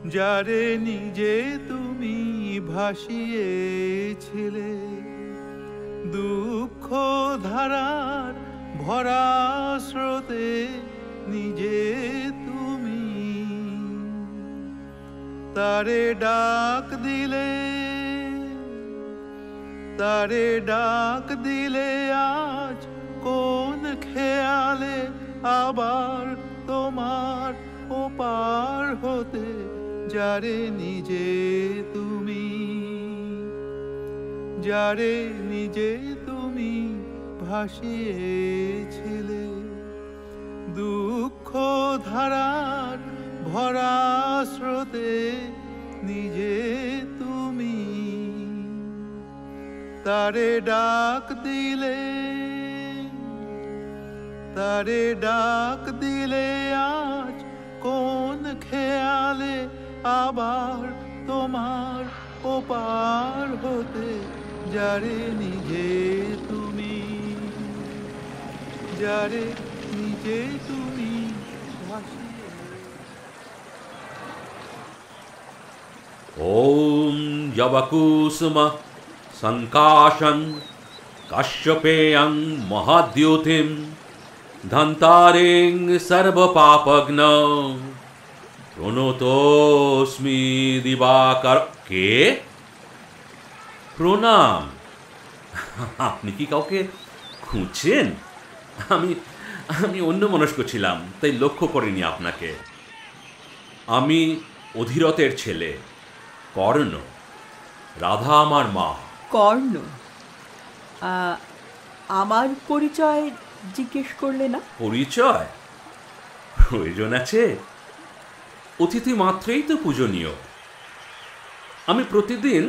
যারে নিজে তুমি ভাসিয়েছিলে দুঃখ ধারার ভরা স্রোতে, নিজে তুমি তারে ডাক দিলে, তারে ডাক দিলে আজ কোন খেয়ালে আবার তোমার ওপার হতে, যারে নিজে তুমি, যারে নিজে তুমি ভাসিয়েছিলে দুঃখ ধারার ভরা স্রোতে, নিজে তুমি তারে ডাক দিলে, তারে ডাক দিলে আজ কোন খেয়ালে আবার তোমার ওপার হতে, যারে নিজে তুমি, যারে নিজে তুমি ভাসিয়ে। ওম জবকুসুম সংকাশং কাশ্যপেয়ং মহাদ্যোতিম ধন্তারিং সর্বপাপগ্নং প্রণতোস্মি দিবাকর। কে? প্রণাম। আপনি কি কাউকে খুঁজছেন? আমি আমি অন্যমনস্ক ছিলাম, তাই লক্ষ্য করিনি আপনাকে। আমি অধীরথের ছেলে কর্ণ, রাধা আমার মা। কর্ণ, আমার পরিচয় জিজ্ঞেস করলে না? পরিচয় প্রয়োজন আছে? অতিথি মাত্রেই তো পূজনীয়। আমি প্রতিদিন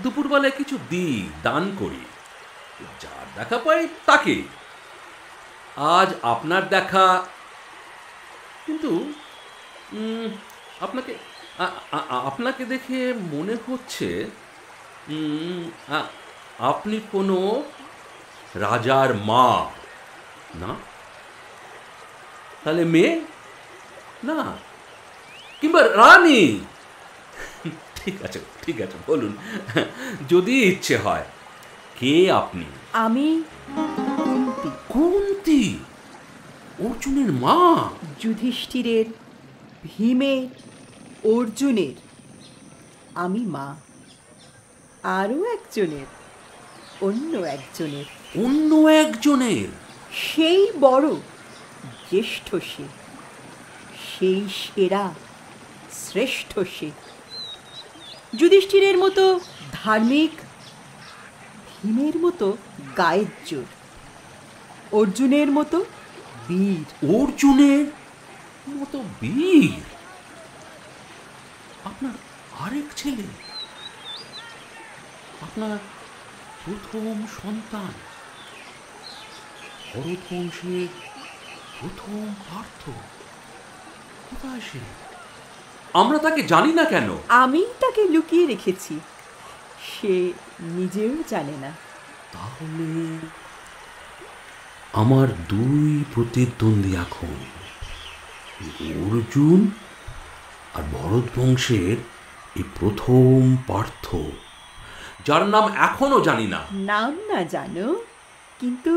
দুপুরবেলায় কিছু দিই, দান করি, যার দেখা পাই তাকে। আজ আপনার দেখা, কিন্তু আপনাকে আপনাকে দেখে মনে হচ্ছে আপনি কোনো রাজার মা না? তাহলে মেয়ে না, কিংবা রানী? ঠিক আছে, ঠিক আছে, বলুন যদি ইচ্ছে হয়। কে আপনি? আমি কুন্তী। কুন্তী? অর্জুনের মা? যুধিষ্ঠিরের, ভীমের, অর্জুনের আমি মা। আরও একজনের, অন্য একজনের। অন্য একজনের? সেই বড় জ্যেষ্ঠ সে, সেই সেরা শ্রেষ্ঠ সে। যুধিষ্ঠিরের মতো ধার্মিক, ভীমের মতো গায়ের জোর, অর্জুনের মতো বীর। অর্জুনের মতো বীর? আপনার আরেক ছেলে, আপনার প্রথম সন্তান, ভরত বংশের প্রথম পার্থ, কোথায় সে? আমরা তাকে জানি না কেন? আমি তাকে লুকিয়ে রেখেছি, সে নিজেও জানে না। তাহলে আমার দুই প্রতিদ্বন্দ্বী এখন, অর্জুন আর ভরত বংশের এই প্রথম পার্থ, যার নাম এখনো জানি না। নাম না জানো, কিন্তু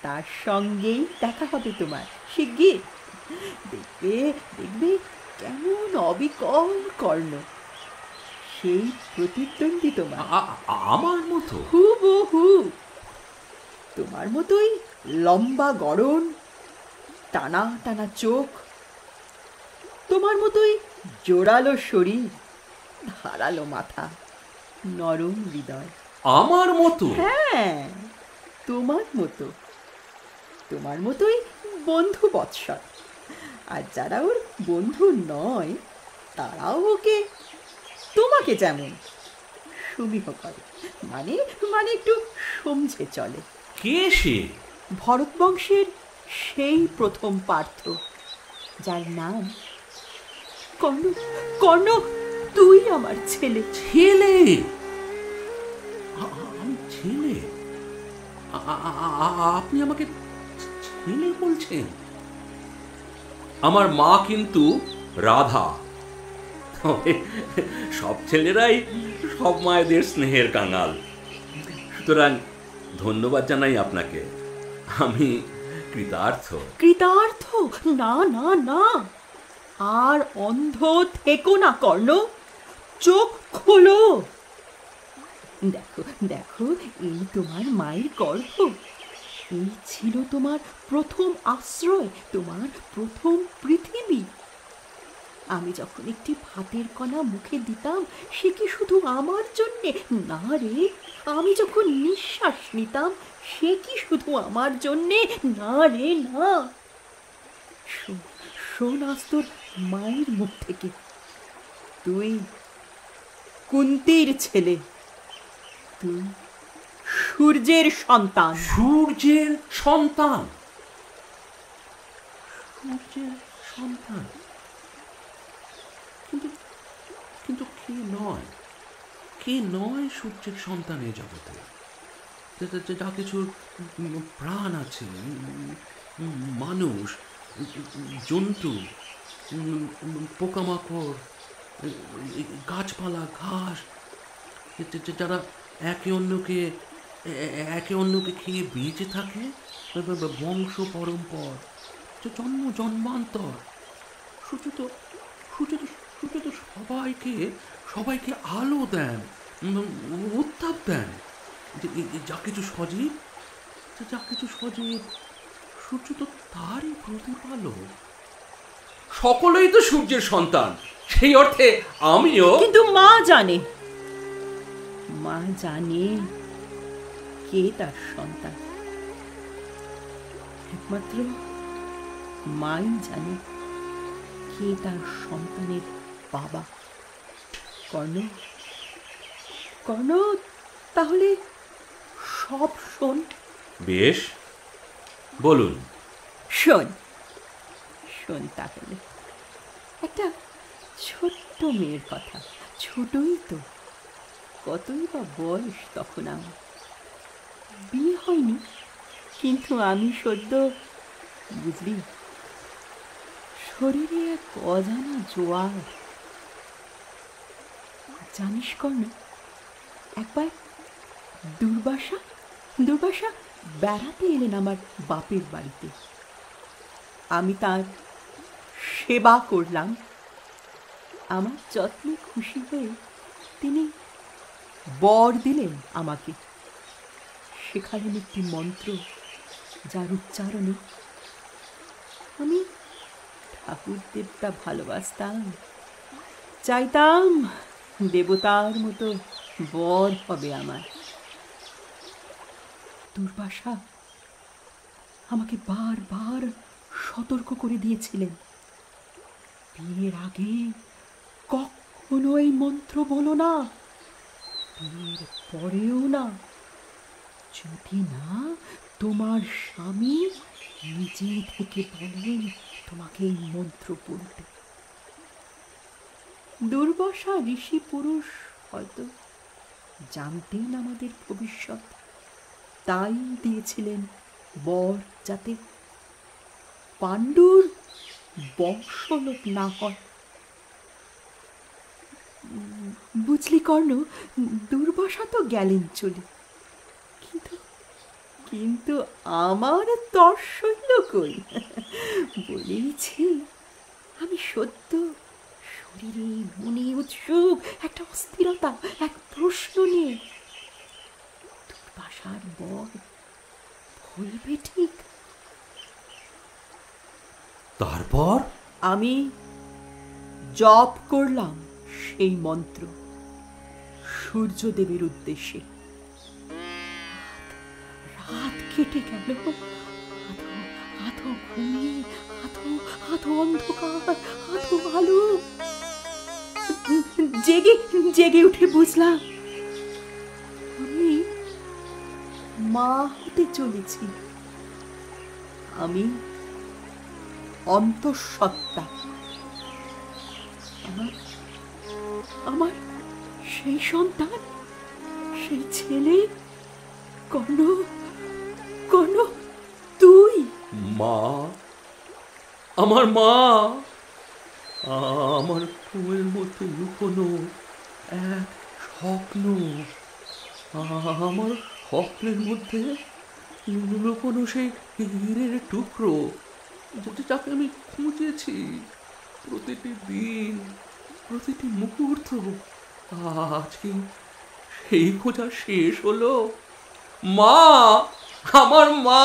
তার সঙ্গেই দেখা হবে তোমার শিগগির। দেখবে দেখবে কেমন অবিকল কর্ণ, সেই প্রতিদ্বন্দ্বী তোমার। আমার মতো? হুবহু তোমার মতোই লম্বা গড়ন, টানা টানা চোখ, তোমার মতোই জোরালো শরীর, ধারালো মাথা, নরম হৃদয়। আমার মতো? হ্যাঁ, তোমার মতো, তোমার মতোই বন্ধু বৎসর। আর যারা ওর বন্ধু নয়, তারাও ওকে তোমাকে যেমন সমীহ করে, মানে মানে একটু সমঝে চলে। কে সে? ভরত বংশের সেই প্রথম পার্থ, যার নাম কর্ণ। কর্ণ, তুই আমার ছেলে। ছেলে? আমি ছেলে? আপনি আমাকে ছেলে বলছেন? আমার মা কিন্তু রাধা, তবে সব ছেলেরাই সব মায়েদের স্নেহের কাঙাল। সুতরাং ধন্যবাদ জানাই আপনাকে, আমি কৃতার্থ। কৃতার্থ? না না না, আর অন্ধ থেকো না কর্ণ, চোখ খোলো। দেখো দেখো, এই তোমার মায়ের গর্ভ, এই ছিল তোমার প্রথম আশ্রয়, তোমার প্রথম পৃথিবী। আমি যখন একটি ভাতের কণা মুখে দিতাম, সে কি শুধু আমার জন্যে? না রে, আমি যখন নিঃশ্বাস নিতাম, সে কি শুধু আমার জন্যে? না রে না। শোন আজ তোর মায়ের মুখ থেকে, তুই কুন্তির ছেলে, তুই সূর্যের সন্তান। সূর্যের সন্তান? সূর্যের সন্তান? কিন্তু কিন্তু কে নয়, কে নয় সূর্যের সন্তান এ জগতে? যা কিছুর প্রাণ আছে, মানুষ, জন্তু, পোকামাকড়, গাছপালা, ঘাস, যারা একে অন্যকে খেয়ে বেঁচে থাকে, বংশ পরম্পর, জন্ম জন্মান্তর। সূর্য তো সবাইকে আলো দেন, উত্তাপ দেন। যা কিছু সজীব, সূর্য তো তারই প্রতিপালক। সকলেই তো সূর্যের সন্তান, সেই অর্থে আমিও। কিন্তু মা জানে কে তার সন্তান। একমাত্র মাই জানে কে তার সন্তানের বাবা। কর্ণ, তাহলে সব শোন। বেশ, বলুন। শোন তাহলে একটা ছোট্ট মেয়ের কথা। ছোটই তো, কতই বা বয়স তখন আমার। বিয়ে হয়নি, কিন্তু আমি সদ্য, বুঝলি, শরীরে এক অজানা জোয়ার। জানিস কর্ণ, একবার দুর্বাসা বেড়াতে এলেন আমার বাপের বাড়িতে। আমি তার সেবা করলাম। আমার যত্নে খুশি হয়ে তিনি বর দিলেন আমাকে। শেখালেন একটি মন্ত্র, যার উচ্চারণে আমি ঠাকুর দেবতা ভালোবাসতাম, চাইতাম দেবতার মতো বর হবে আমার। দুর্বাসা আমাকে বারবার সতর্ক করে দিয়েছিলেন, বিয়ের আগে কখনো এই মন্ত্র বলো না, বিয়ের পরেও না, যদি না তোমার স্বামী নিজে থেকে বলেন তোমাকে এই মন্ত্র বলতে। দুর্বাসা ঋষি পুরুষ হয়তো জানতেন আমাদের ভবিষ্যৎ, তাই দিয়েছিলেন বর, যাতে পাণ্ডুর বংশলোপ না হয়। বুঝলি কর্ণ, দুর্বাসা তো গেলেন চলে, কিন্তু আমার তর সইল কই। বলেছি, আমি সদ্য শরীরে মনে উৎসুক একটা অস্থিরতা, এক প্রশ্ন নিয়ে। দুর্বাসার বর হইবে ঠিক? তারপর আমি জপ করলাম সেই মন্ত্র সূর্যদেবের উদ্দেশ্যে। রাত কেটে গেল, আধো ঘুমিয়ে, আধো অন্ধকার, আধো আলো। জেগে উঠে বুঝলাম আমি মা হতে চলেছি। আমি অন্তঃসত্ত্বা। আমার সেই সন্তান, সেই ছেলে, কর্ণ, তুই। মা, আমার মা, আমার ঘুমের মধ্যে লুকোনো এক স্বপ্ন, আমার স্বপ্নের মধ্যে লুকোনো সেই হীরের টুকরো যাকে আমি খুঁজেছি প্রতিটি দিন, প্রতিটি মুহূর্ত। আজকে সেই খোঁজা শেষ হলো। মা, আমার মা!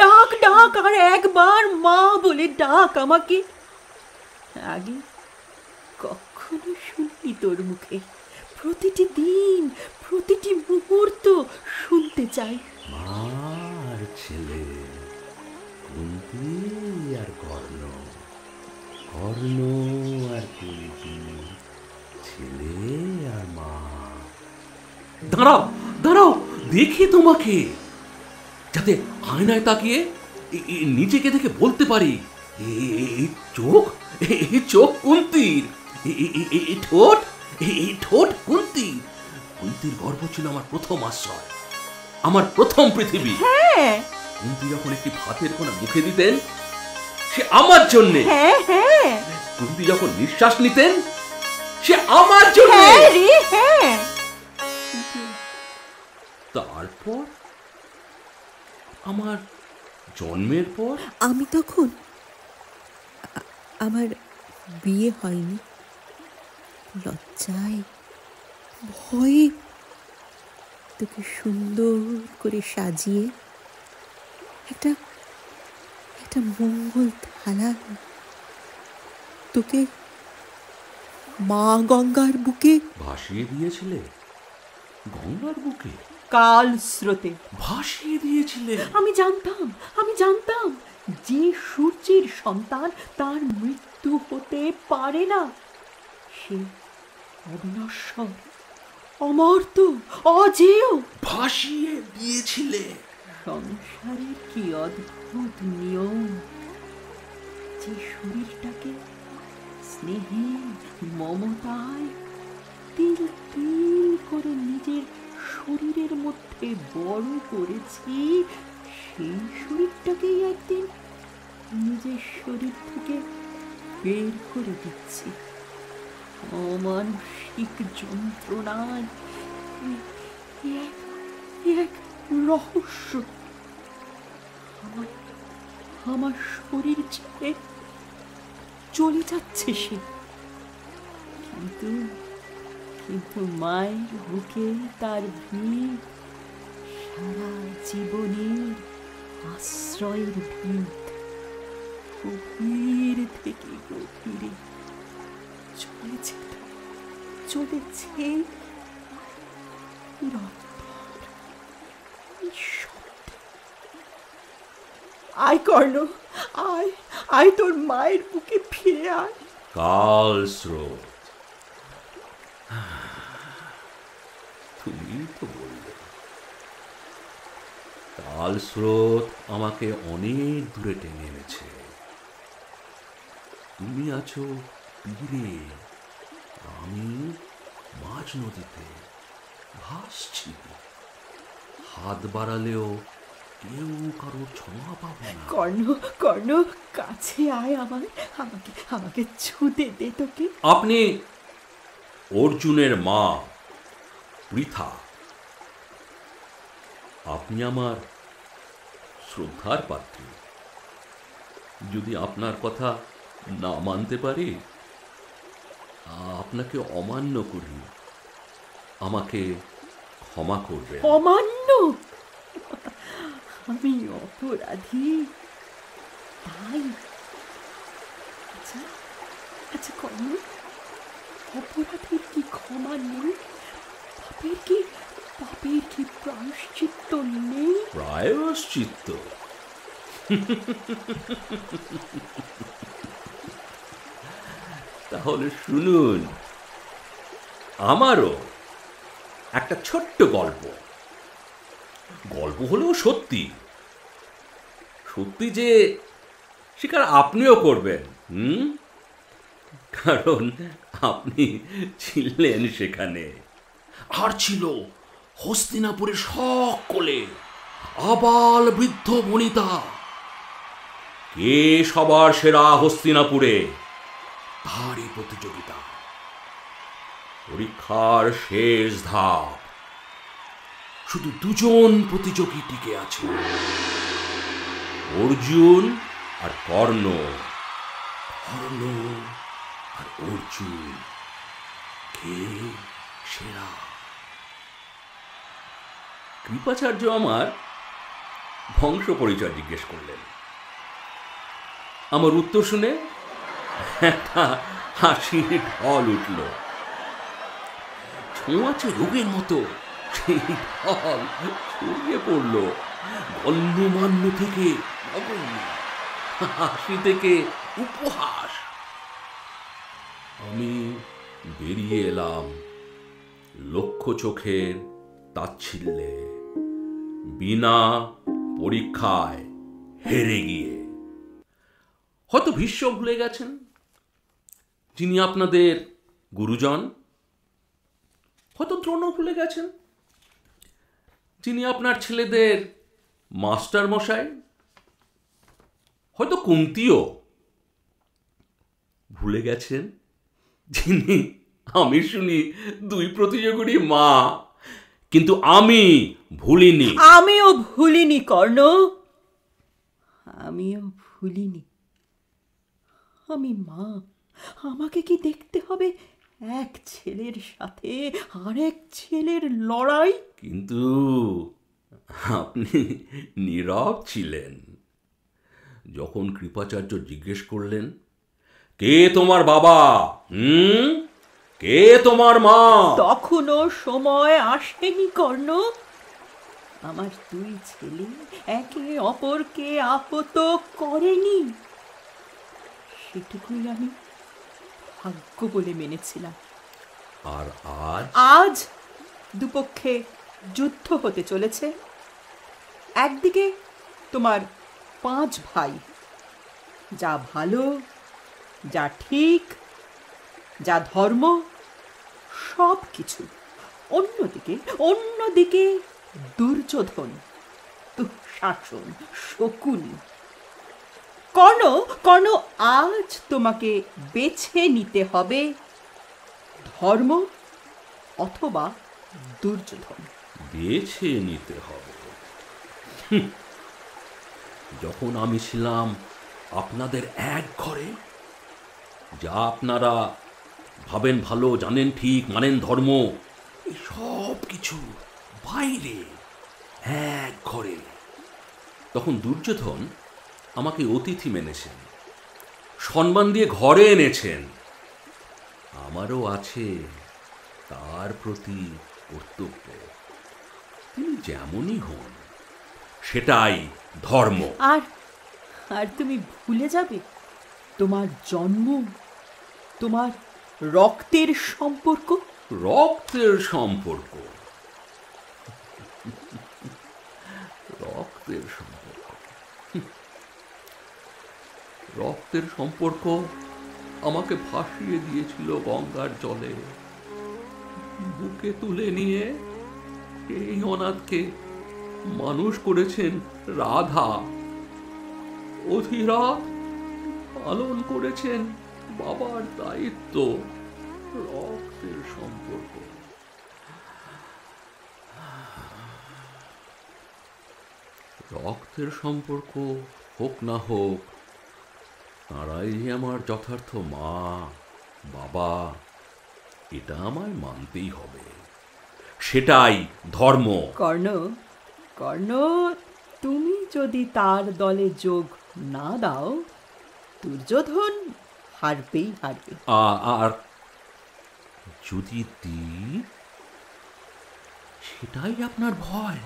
ডাক ডাক, আর একবার মা বলে ডাক আমাকে। আগে কখনো শুনি তোর মুখে, প্রতিটি দিন, প্রতিটি মুহূর্ত শুনতে চাই। মার ছেলে কুন্তি আর কর্ণ, কর্ণ আর কুন্তি, ছেলে আর মা। দাঁড়াও দাঁড়াও, দেখি তোমাকে, যাতে আয়নায় তাকিয়ে নিজেকে দেখে বলতে পারি এই চোখ, এই চোখ কুন্তির, এই ঠোঁট, এই ঠোঁট কুন্তির। কুন্তির গর্ভ ছিল আমার প্রথম আশ্রয়, আমার প্রথম পৃথিবী। হ্যাঁ কুন্তি যখন একটি ভাতের কোনা মুখে দিতেন, সে আমার জন্যে। হ্যাঁ হ্যাঁ কুন্তি যখন নিঃশ্বাস নিতেন, সে আমার জন্য। হ্যাঁ রে হ্যাঁ। তারপর আমার জন্মের পর আমি তখন আমার বিয়ে হয়নি, লজ্জায় ভয়ে তোকে সুন্দর করে সাজিয়ে একটা একটা মঙ্গল থালা তোকে মা গঙ্গার বুকে ভাসিয়ে দিয়েছিলে। গঙ্গার বুকে কাল স্রোতে ভাসিয়ে দিয়েছিলে। আমি জানতাম যে সূর্যের সন্তান তার মৃত্যু হতে পারে না, সে অবিনশ্বর, অমর্ত্য, অজেয়। ভাসিয়ে দিয়েছিলে। সংসারের কি অদ্ভুত নিয়ম, যে শরীরটাকে স্নেহে মমতায় তিল তিল করে নিজের শরীরের মধ্যে বড় করেছি, সেই শরীরটাকেই একদিন নিজের শরীর থেকে বের করে দিচ্ছি অমানসিক যন্ত্রণায়। এক রহস্য। আমার শরীর ছেড়ে চলে যাচ্ছে সে, কিন্তু কিন্তু মায়ের বুকে তার ভিড় সারা জীবনের আশ্রয়ের ভিড়, গভীর থেকে গভীরে চলেছে আয় কর্ণ, আয় তোর মায়ের বুকে ফিরে আয়। কাল স্রোত, তুমি তো বললে কাল স্রোত আমাকে অনেক দূরে টেনে এনেছে। তুমি আছো তীরে, আমি মাঝ নদীতে ভাসছি। হাত বাড়ালেও কেউ কারো ছোঁয়া পাবে না। কর্ণ কাছে আয়, আমাকে ছুঁতে দে তোকে। আপনি অর্জুনের মা পৃথা, আপনি আমার শ্রদ্ধার পাত্রী। যদি আপনার কথা না মানতে পারি, আপনাকে অমান্য করি, আমাকে ক্ষমা করবেন। অমান্য? আমি অপরাধী তাই? আচ্ছা কর্ণ, অপরাধীর কি ক্ষমা নেই? পাপের কি প্রায়শ্চিত্ত নেই? প্রায়শ্চিত্ত? তাহলে শুনুন, আমারও একটা ছোট্ট গল্প হলেও সত্যি যে স্বীকার আপনিও করবেন। কারণ আপনি ছিলেন সেখানে। আর ছিল হস্তিনাপুরের সকলে আবাল বৃদ্ধ বনিতা। কে সবার সেরা হস্তিনাপুরে? তারই প্রতিযোগিতা। পরীক্ষার শেষ ধাপ। শুধু দুজন প্রতিযোগী টিকে আছে, অর্জুন আর কর্ণ। কর্ণ আর অর্জুন, কে সেরা? কৃপাচার্য আমার বংশ পরিচয় জিজ্ঞেস করলেন। আমার উত্তর শুনে একটা হাসির ঢল উঠল। ছোঁয়াচে রোগের মতো সেই ঢল ছড়িয়ে পড়ল গণ্যমান্য থেকে নগণ্য, হাসি থেকে উপহাস। আমি বেরিয়ে এলাম লক্ষ্য চোখের তাচ্ছিল্যে, বিনা পরীক্ষায় হেরে গিয়ে। হয়তো ভীষ্ম ভুলে গেছেন, যিনি আপনাদের গুরুজন। হয়তো দ্রোণ ভুলে গেছেন, যিনি আপনার ছেলেদের মাস্টার মশাই। হয়তো কুন্তিও ভুলে গেছেন, যিনি আমি শুনি দুই প্রতিযোগীরই মা। কিন্তু আমি ভুলিনি। আমিও ভুলিনি কর্ণ, আমিও ভুলিনি। আমি মা, আমাকে কি দেখতে হবে এক ছেলের সাথে আরেক ছেলের লড়াই? কিন্তু আপনি নীরব ছিলেন। যখন কৃপাচার্য জিজ্ঞেস করলেন, কে তোমার বাবা, কে তোমার মা? তখনও সময় আসেনি কর্ণ। আমার দুই ছেলে একে অপরকে আহত করেনি, সেটুকুই আমি ভাগ্য বলে মেনেছিলাম। আর আজ? আজ দুপক্ষে যুদ্ধ হতে চলেছে। একদিকে তোমার 5 ভাই, যা ভালো, যা ঠিক, যা ধর্ম, সব কিছু। অন্যদিকে দুর্যোধন, দুঃশাসন, শকুনি। কর্ণ, আজ তোমাকে বেছে নিতে হবে ধর্ম অথবা দুর্যোধন। বেছে নিতে হবে? যখন আমি ছিলাম আপনাদের এক ঘরে, যা আপনারা ভাবেন ভালো, জানেন ঠিক, মানেন ধর্ম, এই সব কিছু বাইরে এক ঘরে, তখন দুর্যোধন আমাকে অতিথি মেনেছেন, সম্মান দিয়ে ঘরে এনেছেন। আমারও আছে তার প্রতি কর্তব্য। তিনি যেমনই হন, সেটাই ধর্ম। আর তুমি ভুলে যাবে তোমার জন্ম, তোমার রক্তের সম্পর্ক। রক্তের সম্পর্ক? রক্তের সম্পর্ক? রক্তের সম্পর্ক আমাকে ভাসিয়ে দিয়েছিল গঙ্গার জলে। বুকে তুলে নিয়ে এই অনাথকে মানুষ করেছেন রাধা। অধীরাত পালন করেছেন বাবার দায়িত্ব। রক্তের সম্পর্ক। রক্তের সম্পর্ক হোক না হোক, তারাই যে আমার যথার্থ মা বাবা, এটা আমায় মানতেই হবে। সেটাই ধর্ম। কর্ণ, তুমি যদি তার দলে যোগ না দাও, দুর্যোধন হারবেই হারবে। আর যদি দিই, সেটাই আপনার ভয়।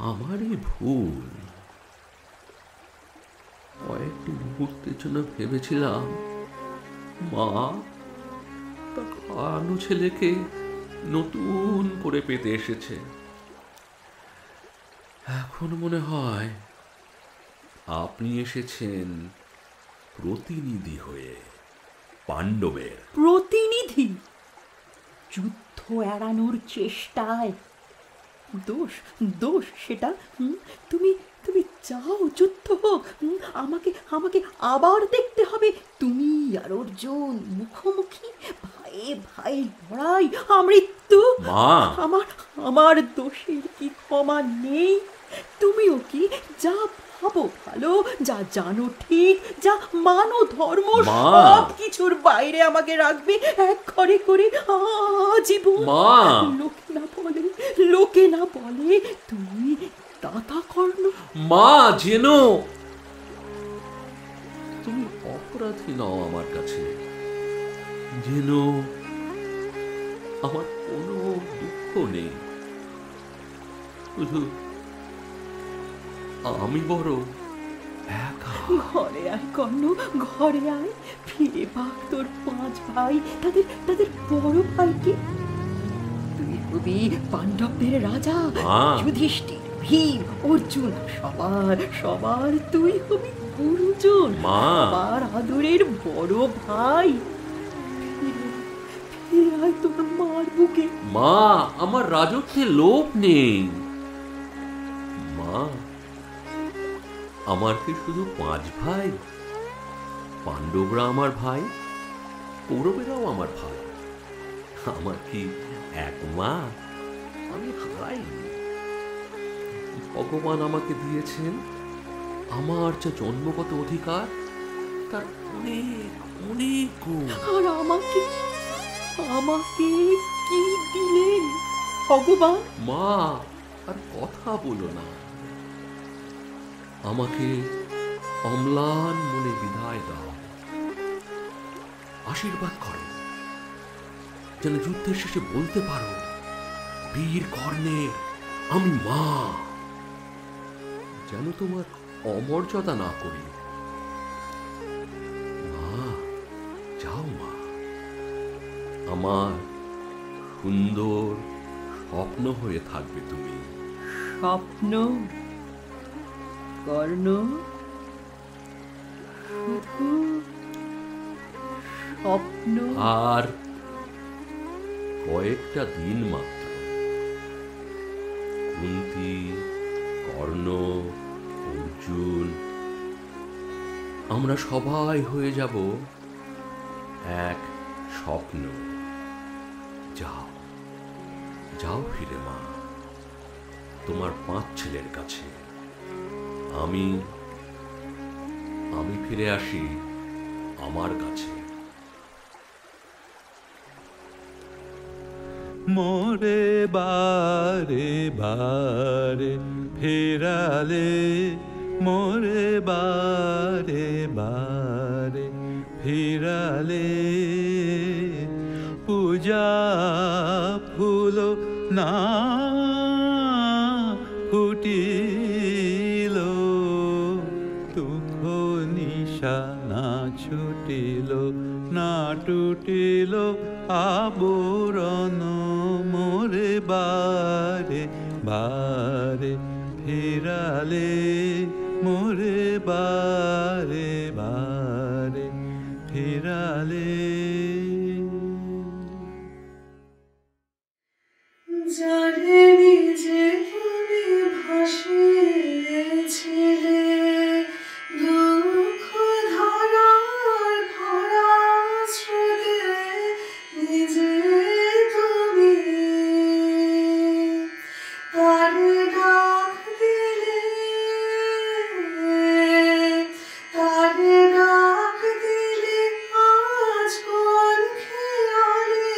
আমারই ভুল। কয়েকটি মুহূর্তের জন্য ভেবেছিলাম মা তার হারানো ছেলেকে নতুন করে পেতে এসেছে। এখন মনে হয় আপনি এসেছেন প্রতিনিধি হয়ে, পাণ্ডবের প্রতিনিধি? যুদ্ধ এড়ানোর চেষ্টায়? দোষ সেটা। তুমি যাও, যুদ্ধ হোক। আমাকে আমাকে আবার দেখতে হবে তুমি আর অর্জুন মুখোমুখি, ভাইয়ে ভাই লড়াই, আমৃত্যু। মা! আমার আমার দোষের কি ক্ষমা নেই? তুমিও কি যা ভাবো ভালো, যা জানো ঠিক, যা মানো ধর্ম, মা! সব কিছুর বাইরে আমাকে রাখবে এক ঘরে করে আজীবন? মা! লোকে না বলে তুমি দাতা কর্ণ? মা, যেন তুমি অপরাধী নও আমার কাছে, যেন আমার কোনো দুঃখ নেই, শুধু আমি বড় একা। ঘরে আয় কর্ণ, ঘরে আয়, ফিরে পাক তোর 5 ভাই, তাদের তাদের বড় ভাইকে। তুই হবি পাণ্ডবদের রাজা, মা! যুধিষ্ঠির, ভীম, অর্জুন, সবার সবার তুই হবি গুরুজন, মা! আমার আদরের বড় ভাই। ফিরে ফিরে আয় তোর মার বুকে। মা, আমার রাজত্বে লোভ নেই। মা, আমার কি শুধু 5 ভাই? পাণ্ডবরা আমার ভাই, কৌরবেরাও আমার ভাই। আমার কি এক মা? আমি হারাইনি। ভগবান আমাকে দিয়েছেন আমার যে জন্মগত অধিকার, তার অনেক অনেক গুণ। আর আমাকে আমাকে কি দিলেন ভগবান? মা, আর কথা বলো না। আমাকে অম্লান মনে বিদায় দাও, আশীর্বাদ করো, যেন যুদ্ধের শেষে বলতে পারো, বীর কর্ণের আমি মা। যেন তোমার অমর্যাদা না করি। মা, যাও মা, আমার সুন্দর স্বপ্ন হয়ে থাকবে তুমি। স্বপ্ন কর্ণ, শুধু স্বপ্ন? আর কয়েকটা দিন মাত্র। কুন্তী, কর্ণ, অর্জুন, আমরা সবাই হয়ে যাব এক স্বপ্ন। যাও, যাও ফিরে মা, তোমার 5 ছেলের কাছে। আমি ফিরে আসি আমার কাছে। মোরে বারে বারে ফেরালে, মোরে বারে বারে ফেরালে, পূজা ফুল না ফুটিল, দুঃখ নিশানা ছুটিল, না টুটিল আবরণ, মোরে বারে বারে ফেরালে, মোরে বারে বারে ফেরালে। যারে নিজে তুমি ভাসিয়েছিলে, দুঃখ ধরার ভরা স্রোতে নিজে তুমি তারে ডাক দিলে, তারে ডাক দিলে, আজ কোন খেয়ালে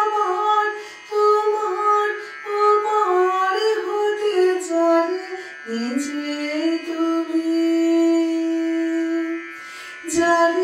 আমার তোমার ওপার হতে চালে নিজে তুমি। যারে